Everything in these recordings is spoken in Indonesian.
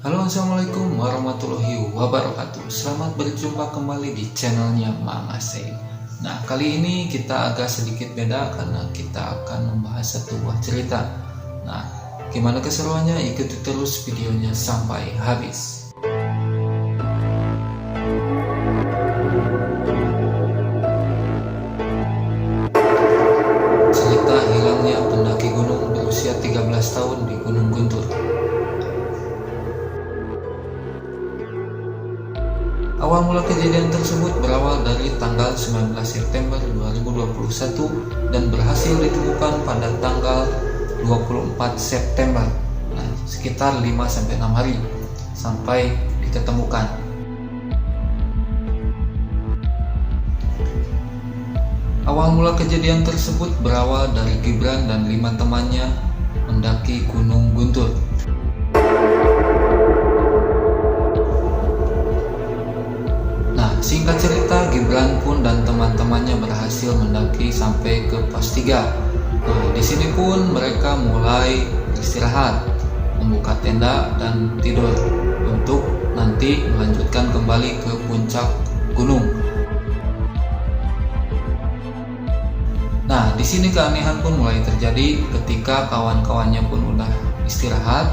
Halo, assalamualaikum warahmatullahi wabarakatuh. Selamat berjumpa kembali di channelnya Mang Asey. Nah, kali ini kita agak sedikit beda karena kita akan membahas satu buah cerita. Nah, gimana keseruannya? Ikuti terus videonya sampai habis. Cerita hilangnya pendaki gunung berusia 13 tahun di Gunung Guntur. Awal mula kejadian tersebut berawal dari tanggal 19 September 2021 dan berhasil ditemukan pada tanggal 24 September. Nah, sekitar 5-6 hari sampai diketemukan. Awal mula kejadian tersebut berawal dari Gibran dan 5 temannya mendaki Gunung Guntur. Singkat cerita, Gibran pun dan teman-temannya berhasil mendaki sampai ke pos 3. Nah, di sini pun mereka mulai istirahat, membuka tenda dan tidur untuk nanti melanjutkan kembali ke puncak gunung. Nah, di sini keanehan pun mulai terjadi ketika kawan-kawannya pun udah istirahat,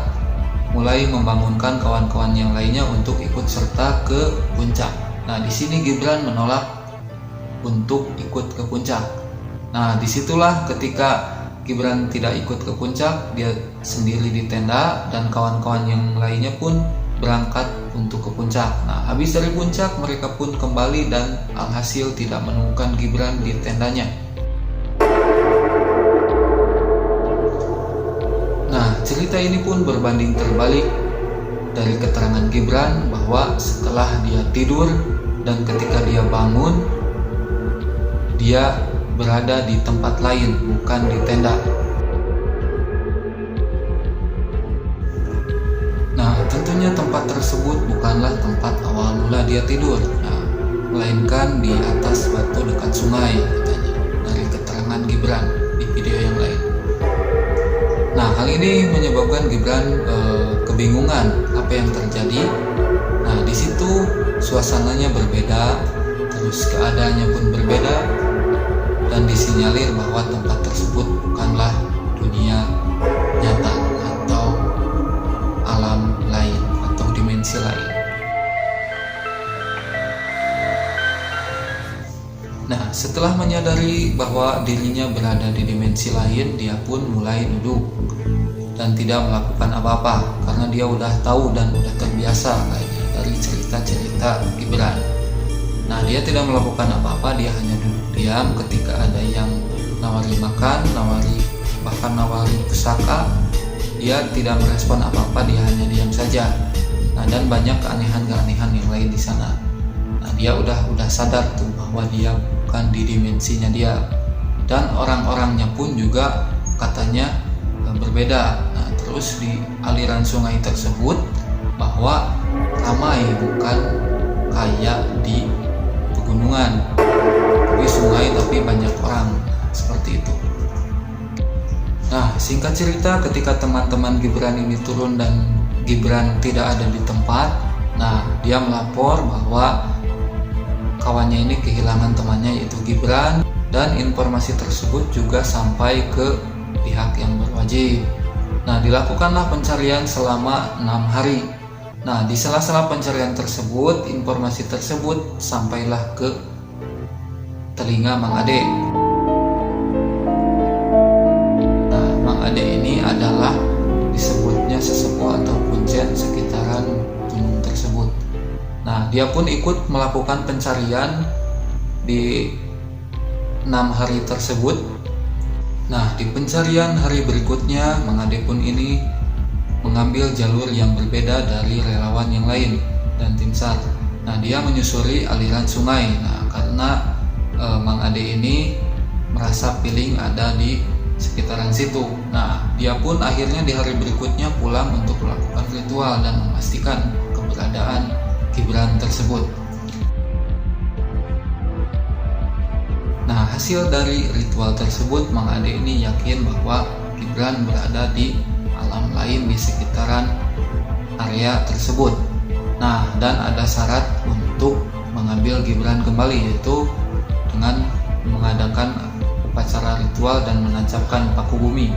mulai membangunkan kawan-kawan yang lainnya untuk ikut serta ke puncak. Nah, di sini Gibran menolak untuk ikut ke puncak. Nah, disitulah ketika Gibran tidak ikut ke puncak, dia sendiri di tenda dan kawan-kawan yang lainnya pun berangkat untuk ke puncak. Nah, habis dari puncak mereka pun kembali dan alhasil tidak menemukan Gibran di tendanya. Nah, cerita ini pun berbanding terbalik dari keterangan Gibran bahwa setelah dia tidur dan ketika dia bangun, dia berada di tempat lain, bukan di tenda. Nah, tentunya tempat tersebut bukanlah tempat awal mula dia tidur, melainkan di atas batu dekat sungai, katanya, dari keterangan Gibran di video yang lain. Nah, hal ini menyebabkan Gibran kebingungan apa yang terjadi. Nah, di situ suasananya berbeda, terus keadaannya pun berbeda, dan disinyalir bahwa tempat tersebut bukanlah dunia nyata atau alam lain atau dimensi lain. Nah, setelah menyadari bahwa dirinya berada di dimensi lain, dia pun mulai duduk dan tidak melakukan apa-apa karena dia udah tahu dan udah terbiasa kayaknya dari cerita-cerita Gibran. Nah, dia tidak melakukan apa-apa, dia hanya duduk diam ketika ada yang nawari makan, bahkan nawari pusaka. Dia tidak merespon apa-apa, dia hanya diam saja. Nah, dan banyak keanehan-keanehan yang lain di sana. Nah, dia udah sadar tuh bahwa dia bukan di dimensinya dia, dan orang-orangnya pun juga katanya berbeda. Nah, terus di aliran sungai tersebut bahwa ramai, bukan kayak di pegunungan, tapi sungai tapi banyak orang, seperti itu. Nah, singkat cerita, ketika teman-teman Gibran ini turun dan Gibran tidak ada di tempat, nah dia melapor bahwa kawannya ini kehilangan temannya yaitu Gibran, dan informasi tersebut juga sampai ke pihak yang berwajib. Nah, dilakukanlah pencarian selama 6 hari. Nah, di sela-sela pencarian tersebut, informasi tersebut sampailah ke telinga Mang Ade. Nah, Mang Ade ini adalah disebutnya sesepuh atau kuncen sekitaran gunung tersebut. Nah, dia pun ikut melakukan pencarian di 6 hari tersebut. Nah, di pencarian hari berikutnya, Mang Ade pun ini mengambil jalur yang berbeda dari relawan yang lain dan tim SAR. Nah, dia menyusuri aliran sungai. Nah, karena Mang Ade ini merasa feeling ada di sekitaran situ. Nah, dia pun akhirnya di hari berikutnya pulang untuk melakukan ritual dan memastikan keberadaan Gibran tersebut. Nah, hasil dari ritual tersebut, Mang Ade ini yakin bahwa Gibran berada di alam lain di sekitaran area area tersebut. Nah, dan ada syarat untuk mengambil Gibran kembali, yaitu dengan mengadakan upacara ritual dan menancapkan paku bumi.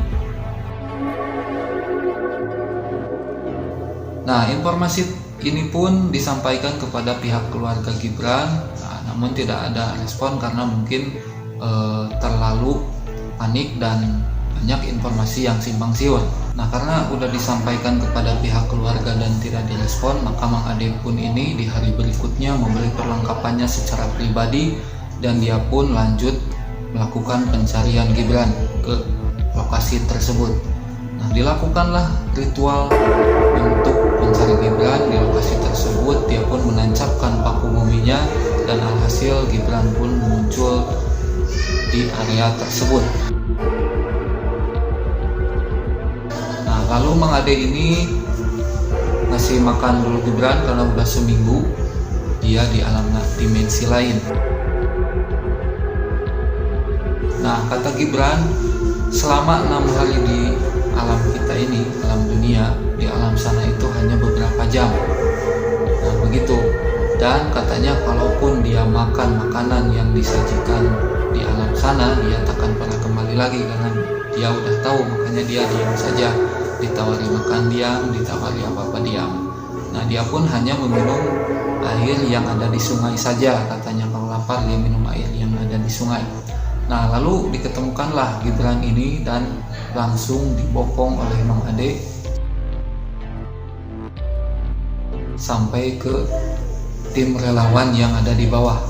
Nah, informasi ini pun disampaikan kepada pihak keluarga Gibran, namun tidak ada respon karena mungkin terlalu panik dan banyak informasi yang simpang siur. Nah, karena udah disampaikan kepada pihak keluarga dan tidak direspon, maka Mang Ade pun ini di hari berikutnya memberi perlengkapannya secara pribadi dan dia pun lanjut melakukan pencarian Gibran ke lokasi tersebut. Nah, dilakukanlah ritual untuk mencari Gibran di lokasi tersebut. Dia pun menancapkan paku buminya dan alhasil Gibran pun muncul di area tersebut. Nah, lalu Mang Ade ini ngasih makan dulu Gibran karena udah seminggu dia di alam dimensi lain. Nah, kata Gibran, selama 6 hari di alam kita ini, alam dunia, di alam sana itu hanya beberapa jam. Nah, begitu. Dan katanya kalaupun dia makan makanan yang disajikan di alam sana, dia takkan pernah kembali lagi karena dia udah tahu, makanya dia diam saja. Ditawari makan diam, ditawari apa-apa diam. Nah, dia pun hanya meminum air yang ada di sungai saja. Katanya kalau lapar dia minum air yang ada di sungai. Nah, lalu diketemukanlah Gibran ini dan langsung dibopong oleh Mang Ade sampai ke tim relawan yang ada di bawah.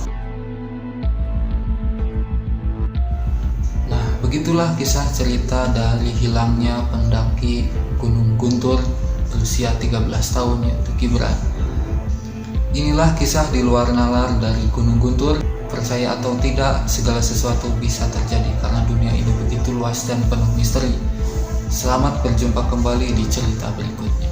Nah, begitulah kisah cerita dari hilangnya pendaki Gunung Guntur berusia 13 tahun, yaitu Gibran. Inilah kisah di luar nalar dari Gunung Guntur. Percaya atau tidak, segala sesuatu bisa terjadi karena dunia ini begitu luas dan penuh misteri. Selamat berjumpa kembali di cerita berikutnya.